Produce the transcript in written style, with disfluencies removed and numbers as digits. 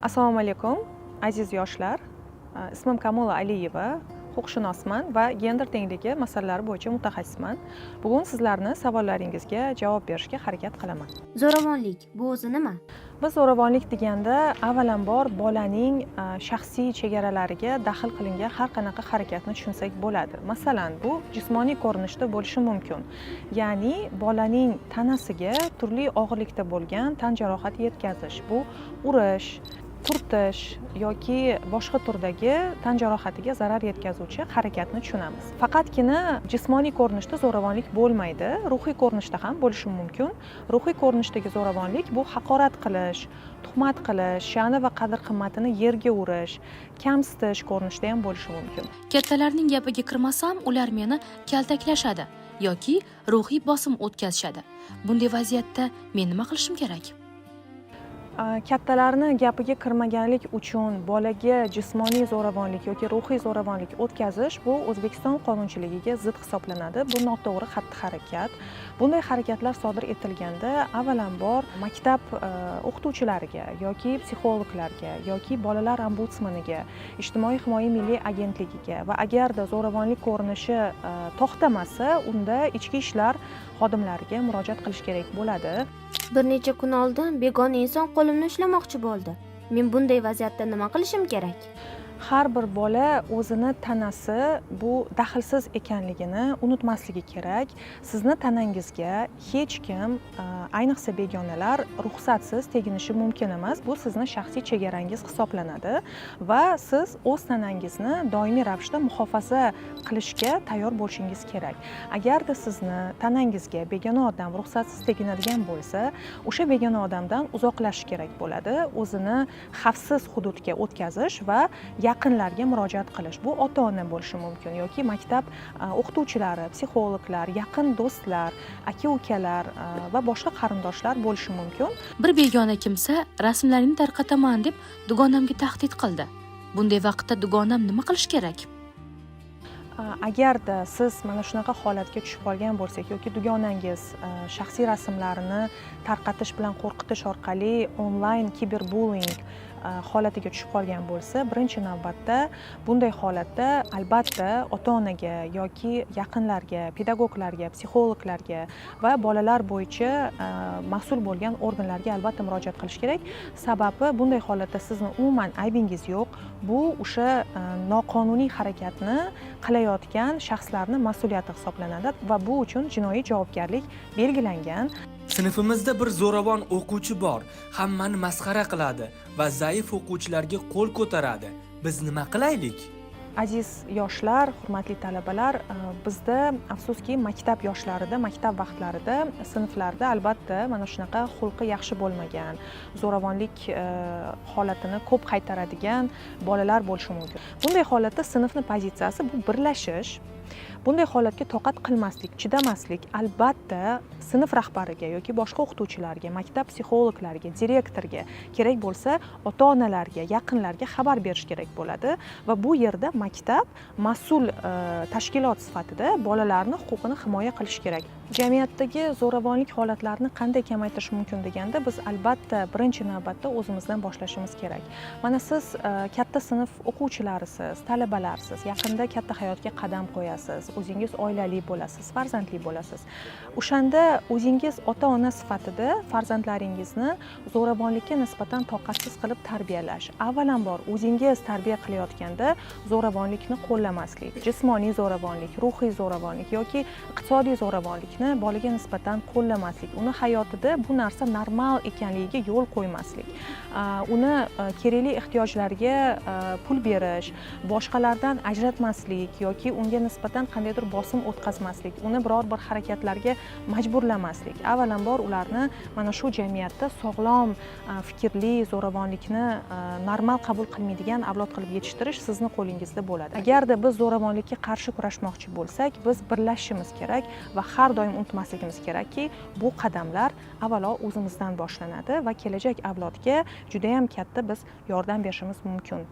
Assalomu alaykum, aziz yoshlar. Ismim Kamula Aliyeva, huquqshunosman va gender tengligi masalalari bo'yicha mutaxassisman. Bugun sizlarni savollaringizga javob berishga harakat qilaman. Zo'ravonlik bu o'zi nima? Biz zo'ravonlik deganda avvalambor bolaning shaxsiy chegaralariga daxl qilingan har qanaqa harakatni tushunsak bo'ladi. Masalan, bu jismoniy ko'rinishda bo'lishi mumkin. Ya'ni bolaning tanasiga turli og'irlikda bo'lgan tan jarohati yetkazish, bu urish, turtish yoki boshqa turdagi tan jarohatiga zarar yetkazuvchi harakatni tushunamiz. Faqatgina jismoniy ko'rinishda zo'ravonlik bo'lmaydi, ruhiy ko'rinishda ham bo'lishi mumkin. Ruhiy ko'rinishdagi zo'ravonlik bu haqorat qilish, tuhmat qilish, sha'ni va qadr-qimmatini yerga urish, kamsitish ko'rinishida ham bo'lishi mumkin. Kattalarning gapiga kirmasam, ular meni kaltaklashadi yoki ruhiy bosim o'tkazishadi. Bunday vaziyatda men nima qilishim kerak? Kattalarni gapiga kirmaganlik uchun bolaga jismoniy zo'ravonlik yoki ruhiy zo'ravonlik o'tkazish bu O'zbekiston qonunchiligiga zid hisoblanadi. Bu noto'g'ri xatti-harakat. Bunday harakatlar sodir etilganda avvalambor maktab o'qituvchilariga yoki psixologlarga yoki bolalar ombudsmaniga, ijtimoiy himoya milliy agentligiga va agarda zo'ravonlik ko'rinishi to'xtamasa, unda ichki ishlar xodimlariga murojaat qilish kerak bo'ladi. Bir necha kun oldin begona inson qo'limni ushlamoqchi bo'ldi. Men bunday vaziyatda nima qilishim kerak? Har bir bola o'zini tanasi bu daxlsiz ekanligini unutmasligi kerak. Sizni tanangizga hech kim, ayniqsa begonalar ruxsatsiz teginishi mumkin emas. Bu sizni shaxsiy chegarangiz hisoblanadi va siz o'z tanangizni doimiy ravishda muhofaza qilishga tayyor bo'lishingiz kerak. Agarda sizni tanangizga begona odam ruxsatsiz teginadigan bo'lsa, o'sha begona odamdan uzoqlashish kerak bo'ladi. O'zini xavfsiz hududga o'tkazish va yaqinlarga murojaat qilish. Bu ota-ona bo'lishi mumkin yoki maktab o'qituvchilari, psixologlar, yaqin do'stlar, aka-ukalar va boshqa qarindoshlar bo'lishi mumkin. Bir begona kimsa rasmlaringni tarqataman deb dugonamga tahdid qildi. Bunday vaqtda dugonam nima qilish kerak? Agarda siz mana shunaqa holatga tushib qolgan bo'lsak yoki dugonangiz shaxsiy rasmlarini tarqatish bilan qo'rqitish orqali onlayn kiberbullying holatiga tushib qolgan bo'lsa, birinchi navbatda bunday holatda albatta ota-onaga yoki yaqinlarga, pedagoglarga, psixologlarga va bolalar bo'yicha mas'ul bo'lgan organlarga albatta murojaat qilish kerak. Sababi bunday holatda sizni umuman aybingiz yo'q. Bu o'sha noqonuniy harakatni qilayotgan shaxslarning mas'uliyati hisoblanadi va bu uchun jinoiy javobgarlik belgilangan. Sinfimizda bir zo'ravon o'quvchi bor. Hammani masxara qiladi va zaif o'quvchilarga qo'l ko'taradi. Biz nima qilaylik? Aziz yoshlar, hurmatli talabalar, bizda afsuski maktab yoshlarida, maktab vaqtlarida, sinflarda albatta mana shunaqa xulqi yaxshi bo'lmagan, zo'ravonlik holatini ko'p qaytaradigan bolalar bo'lishi mumkin. Bunday holatda sinfning pozitsiyasi bu birlashish. Bunday holatga toqat qilmaslik, chidamaslik albatta sinf rahbariga yoki boshqa o'qituvchilarga, maktab psixologlariga, direktorga, kerak bo'lsa ota-onalarga, yaqinlarga xabar berish kerak bo'ladi va bu yerda maktab mas'ul tashkilot sifatida bolalarning huquqini himoya qilish kerak. Jamiyatdagi zo'ravonlik holatlarini qanday kamaytirish mumkin deganda biz albatta birinchi navbatda o'zimizdan boshlashimiz kerak. Mana siz katta sinf o'quvchilarisiz, talabalarsiz, yaqinda katta hayotga qadam qo'yasiz, o'zingiz oilali bo'lasiz, farzandli bo'lasiz. O'shanda o'zingiz ota-ona sifatida farzandlaringizni zo'ravonlikka nisbatan toqatsiz qilib tarbiyalash. Avvalambor o'zingiz tarbiya qilayotganda zo'ravonlikni qo'llamaslik, jismoniy zo'ravonlik, ruhiy zo'ravonlik yoki iqtisodiy zo'ravonlik bolaga nisbatan qo'llamaslik, uni hayotida bu narsa normal ekanligiga yo'l qo'ymaslik, uni kerakli ehtiyojlarga pul berish, boshqalardan ajratmaslik yoki unga nisbatan qandaydir bosim o'tkazmaslik, uni biror bir harakatlarga majburlamaslik. Avvalambor ularni mana shu jamiyatda sog'lom fikrli, zo'ravonlikni normal qabul qilmaydigan avlod qilib yetishtirish sizni qo'lingizda bo'ladi. Agarda biz zo'ravonlikka qarshi kurashmoqchi bo'lsak, biz birlashishimiz kerak va har doim unutmasligimiz kerakki, bu qadamlar avvalo o'zimizdan boshlanadi va kelajak avlodga juda ham katta biz yordam berishimiz mumkin.